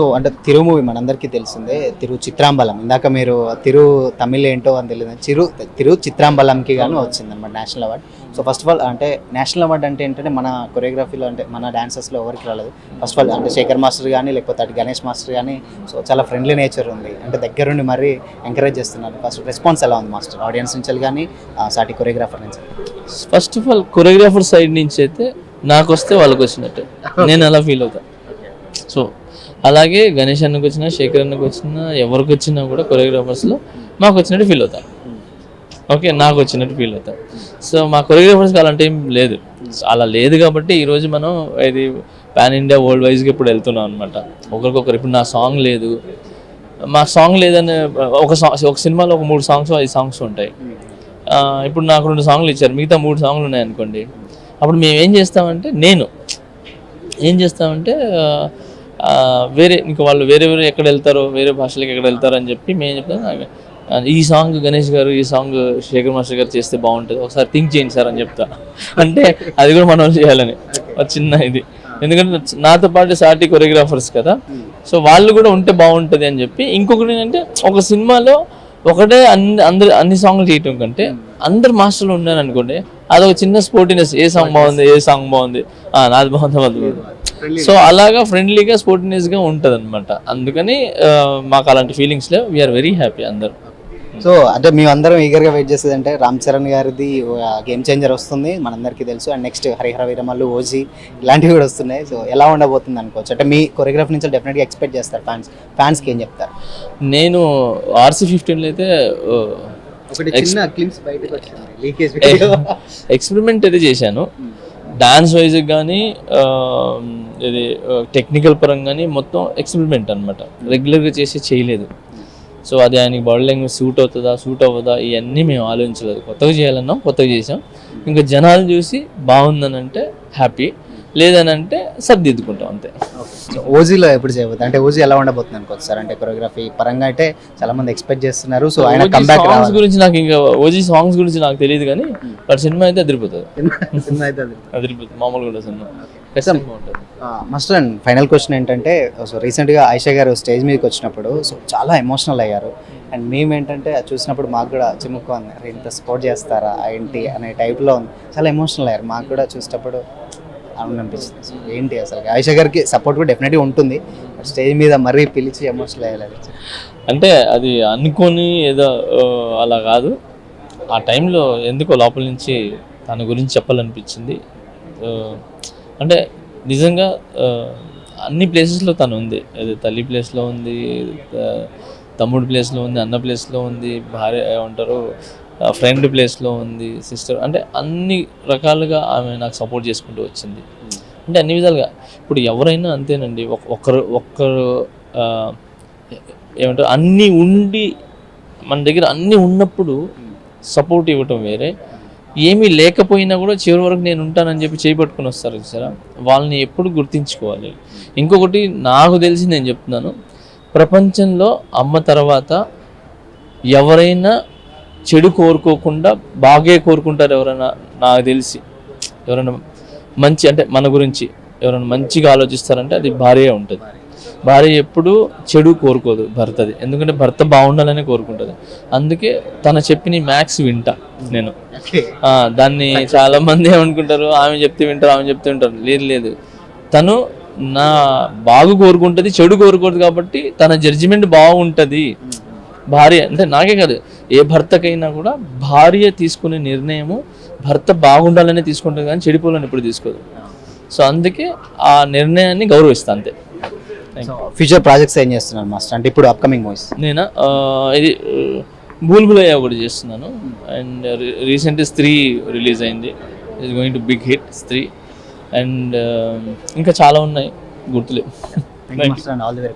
So అంటే తిరు movie మనందరికీ తెలిసిందే. తిరు చిత్రాంబలం ఇందాక మీరు తిరు తమిళ్ ఏంటో అని తెలియదు, తిరు చిత్రాంబలంకి గాను వచ్చిందన్నమాట national award. So first of all అంటే నేషనల్ అవార్డ్ అంటే ఏంటంటే మన కొరియోగ్రఫీలో అంటే మన డాన్సర్స్లో ఎవరికి రాలేదు. ఫస్ట్ ఆఫ్ ఆల్ అంటే శేఖర్ మాస్టర్ కానీ లేకపోతే అటు గణేష్ మాస్టర్ కానీ సో చాలా ఫ్రెండ్లీ నేచర్ ఉంది, అంటే దగ్గరుండి మరీ ఎంకరేజ్ చేస్తున్నారు. ఫస్ట్ రెస్పాన్స్ ఎలా ఉంది మాస్టర్, ఆడియన్స్ నుంచి కానీ సాటి కొరియోగ్రాఫర్ నుంచి? First of all choreographer side నుంచి అయితే నాకు వస్తే వాళ్ళకి వచ్చినట్టు నేను అలా ఫీల్ అవుతాను. సో అలాగే గణేష్ అన్నకు వచ్చినా శేఖర్ అన్నకు వచ్చినా ఎవరికి వచ్చినా కూడా కొరియోగ్రాఫర్స్లో మాకు వచ్చినట్టు ఫీల్ అవుతాను. ఓకే, నాకు వచ్చినట్టు ఫీల్ అవుతాను. సో మా కొరియోగ్రాఫర్స్కి అలాంటి ఏం లేదు, అలా లేదు కాబట్టి ఈరోజు మనం ఇది పాన్ ఇండియా వరల్డ్ వైజ్గా ఇప్పుడు వెళ్తున్నాం అనమాట. ఒకరికొకరు ఇప్పుడు నా సాంగ్ లేదు, మా సాంగ్ లేదని ఒక సినిమాలో ఒక 3 సాంగ్స్ 5 సాంగ్స్ ఉంటాయి. ఇప్పుడు నాకు 2 సాంగ్లు ఇచ్చారు, మిగతా 3 సాంగ్లు ఉన్నాయనుకోండి. అప్పుడు మేము ఏం చేస్తామంటే వేరే ఇంకా వాళ్ళు వేరే ఎక్కడ వెళ్తారో వేరే భాషలకు ఎక్కడ వెళ్తారో అని చెప్పి మేము చెప్తాం, ఈ సాంగ్ గణేష్ గారు ఈ సాంగ్ శేఖర్ మాస్టర్ గారు చేస్తే బాగుంటుంది, ఒకసారి థింక్ చేయండి సార్ అని చెప్తా. అంటే అది కూడా మనం చేయాలని చిన్న ఇది, ఎందుకంటే నాతో పాటు సాటి కొరియోగ్రాఫర్స్ కదా, సో వాళ్ళు కూడా ఉంటే బాగుంటుంది అని చెప్పి. ఇంకొకటి ఏంటంటే ఒక సినిమాలో ఒకటే అన్ని సాంగ్లు చేయటం కంటే అందరు మాస్టర్లు ఉన్నారు అనుకోండి, అదొక చిన్న స్పోర్టినెస్, ఏ సాంగ్ బాగుంది నాది బాగుంది. సో అలాగా ఫ్రెండ్లీగా స్పోర్టినెస్గా ఉంటుంది అనమాట. అందుకని మాకు అలాంటి ఫీలింగ్స్ లేవు, వీఆర్ వెరీ హ్యాపీ అందరు. సో అంటే మేమందరం ఈగర్గా వెయిట్ చేసేది అంటే రామ్ చరణ్ గారిది గేమ్ చేంజర్ వస్తుంది మనందరికీ తెలుసు, and next Harihara Veeramallu, OG ఇలాంటివి కూడా వస్తున్నాయి. సో ఎలా ఉండబోతుంది అనుకోవచ్చు, అంటే మీ కొరియోగ్రఫీ నుంచి డెఫినెట్గా ఎక్స్పెక్ట్ చేస్తారు ఫ్యాన్స్కి ఏం చెప్తారు? నేను RC15లో అయితే ఎక్స్పెరిమెంట్ అయితే చేశాను. డాన్స్ వైజ్ కానీ ఇది టెక్నికల్ పరంగా కానీ మొత్తం ఎక్స్పెరిమెంట్ అనమాట, రెగ్యులర్గా చేయలేదు. సో అది ఆయనకి బాడీ లాంగ్వేజ్ సూట్ అవ్వదా ఇవన్నీ మేము ఆలోచించలేదు. కొత్తగా చేయాలన్నాం, కొత్తగా చేసాం. ఇంకా జనాలు చూసి బాగుందని అంటే హ్యాపీ, లేదని అంటే సర్దిద్దుకుంటాం అంతే. ఓజీలో ఎప్పుడు చేయబోతుంది, అంటే ఓజీ ఎలా ఉండబోతుంది అనుకోవచ్చు సార్? అంటే కొరియోగ్రఫీ పరంగా అయితే చాలా మంది ఎక్స్పెక్ట్ చేస్తున్నారు. సో ఆయన కంబ్యాక్ సాంగ్స్ గురించి నాకు ఇంకా ఓజీ సాంగ్స్ గురించి నాకు తెలియదు కానీ బట్ సినిమా అయితే అదిరిపోతుంది, మామూలు కూడా cinema master. And final question ఏంటంటే, సో రీసెంట్గా ఆయిషా గారు స్టేజ్ మీదకి వచ్చినప్పుడు సో చాలా ఎమోషనల్ అయ్యారు. అండ్ మేము ఏంటంటే అది చూసినప్పుడు మాకు కూడా చిముక్కు ఉంది, ఇంత సపోర్ట్ చేస్తారా ఏంటి అనే టైప్లో ఉంది, చాలా ఎమోషనల్ అయ్యారు. మాకు కూడా చూసేటప్పుడు అవును అనిపించింది. సో ఏంటి అసలు ఆయిషా గారికి సపోర్ట్ కూడా డెఫినెట్గా ఉంటుంది, స్టేజ్ మీద మరీ పిలిచి ఎమోషనల్ అయ్యాలి అంటే అది అనుకొని ఏదో అలా కాదు. ఆ టైంలో ఎందుకో లోపల నుంచి తన గురించి చెప్పాలనిపించింది. అంటే నిజంగా అన్ని ప్లేసెస్లో తను ఉంది, అది తల్లి ప్లేస్లో ఉంది, తమ్ముడు ప్లేస్లో ఉంది, అన్న ప్లేస్లో ఉంది, భార్య ఏమంటారు ఫ్రెండ్ ప్లేస్లో ఉంది, సిస్టర్, అంటే అన్ని రకాలుగా ఆమె నాకు సపోర్ట్ చేసుకుంటూ వచ్చింది. అంటే అన్ని విధాలుగా ఇప్పుడు ఎవరైనా అంతేనండి, ఒక్కరు ఏమంటారు అన్నీ ఉండి మన దగ్గర అన్నీ ఉన్నప్పుడు సపోర్ట్ ఇవ్వటం వేరే, ఏమీ లేకపోయినా కూడా చివరి వరకు నేను ఉంటానని చెప్పి చేపట్టుకుని వస్తారు చూసారా, వాళ్ళని ఎప్పుడు గుర్తించుకోవాలి. ఇంకొకటి నాకు తెలిసి నేను చెప్తున్నాను, ప్రపంచంలో అమ్మ తర్వాత ఎవరైనా చెడు కోరుకోకుండా బాగే కోరుకుంటారు ఎవరైనా, నాకు తెలిసి ఎవరైనా మంచి అంటే మన గురించి ఎవరైనా మంచిగా ఆలోచిస్తారంటే అది భార్య ఉంటుంది. భార్య ఎప్పుడు చెడు కోరుకోదు భర్తది, ఎందుకంటే భర్త బాగుండాలని కోరుకుంటుంది. అందుకే తన చెప్పిన మ్యాక్స్ వింటా నేను. దాన్ని చాలా మంది ఏమనుకుంటారు, ఆమె చెప్తే వింటారు, లేదు తను నా బాగు కోరుకుంటుంది, చెడు కోరుకోదు. కాబట్టి తన జడ్జిమెంట్ బాగుంటుంది. భార్య అంటే నాకే కాదు, ఏ భర్తకైనా కూడా భార్య తీసుకునే నిర్ణయము భర్త బాగుండాలని తీసుకుంటుంది కానీ చెడిపోవాలని ఎప్పుడు తీసుకోదు. సో అందుకే ఆ నిర్ణయాన్ని గౌరవిస్తాను అంతే. ఫ్యూచర్ ప్రాజెక్ట్స్ ఏం చేస్తున్నారు మాస్టర్, అంటే ఇప్పుడు అప్కమింగ్ మూవీస్? నేనా ఇది భూల్ భులయ్యా ఒకటి చేస్తున్నాను, అండ్ రీసెంట్ 3 రిలీజ్ అయింది, it's going to big hit 3, and ఇంకా చాలా ఉన్నాయి గుర్తులేవు. All the very best.